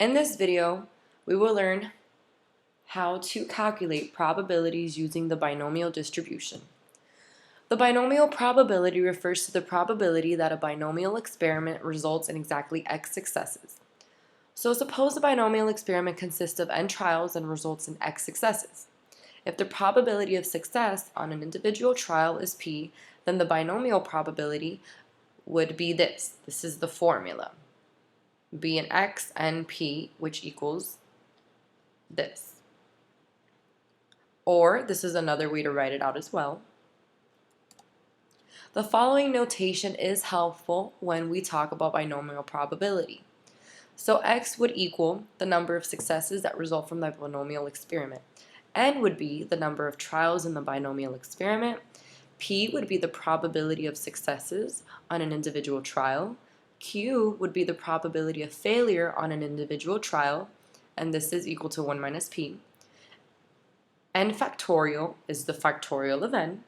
In this video, we will learn how to calculate probabilities using the binomial distribution. The binomial probability refers to the probability that a binomial experiment results in exactly x successes. So suppose the binomial experiment consists of n trials and results in x successes. If the probability of success on an individual trial is p, then the binomial probability would be this. This is the formula. B and x and p, which equals this. Or this is another way to write it out as well. The following notation is helpful when we talk about binomial probability. So x would equal the number of successes that result from the binomial experiment. N would be the number of trials in the binomial experiment. P would be the probability of successes on an individual trial. Q would be the probability of failure on an individual trial, and this is equal to 1 minus p. N factorial is the factorial of n.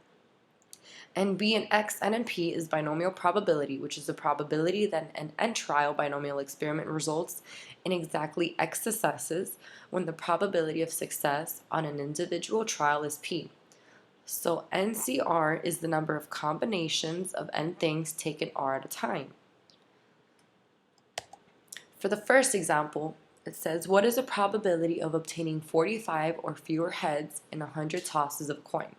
And B and x, n and p is binomial probability, which is the probability that an n trial binomial experiment results in exactly x successes when the probability of success on an individual trial is p. So NCR is the number of combinations of n things taken r at a time. For the first example, it says, what is the probability of obtaining 45 or fewer heads in 100 tosses of a coin?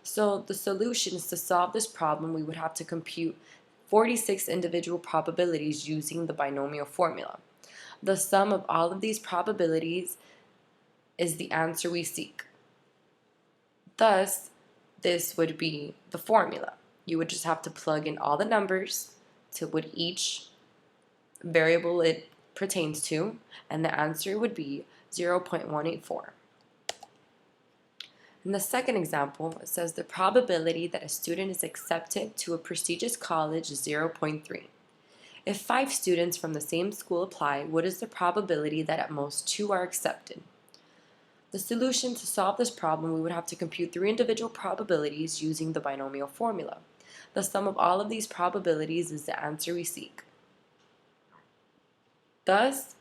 So the solution is to solve this problem, we would have to compute 46 individual probabilities using the binomial formula. The sum of all of these probabilities is the answer we seek. Thus, this would be the formula. You would just have to plug in all the numbers to what each variable it pertains to, and the answer would be 0.184. In the second example, it says the probability that a student is accepted to a prestigious college is 0.3. If 5 students from the same school apply, what is the probability that at most 2 are accepted? The solution to solve this problem, we would have to compute 3 individual probabilities using the binomial formula. The sum of all of these probabilities is the answer we seek. Thus,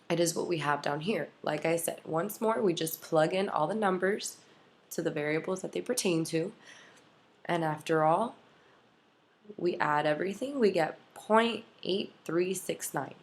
it is what we have down here. Like I said, once more, we just plug in all the numbers to the variables that they pertain to, and after all, we add everything, we get 0.8369.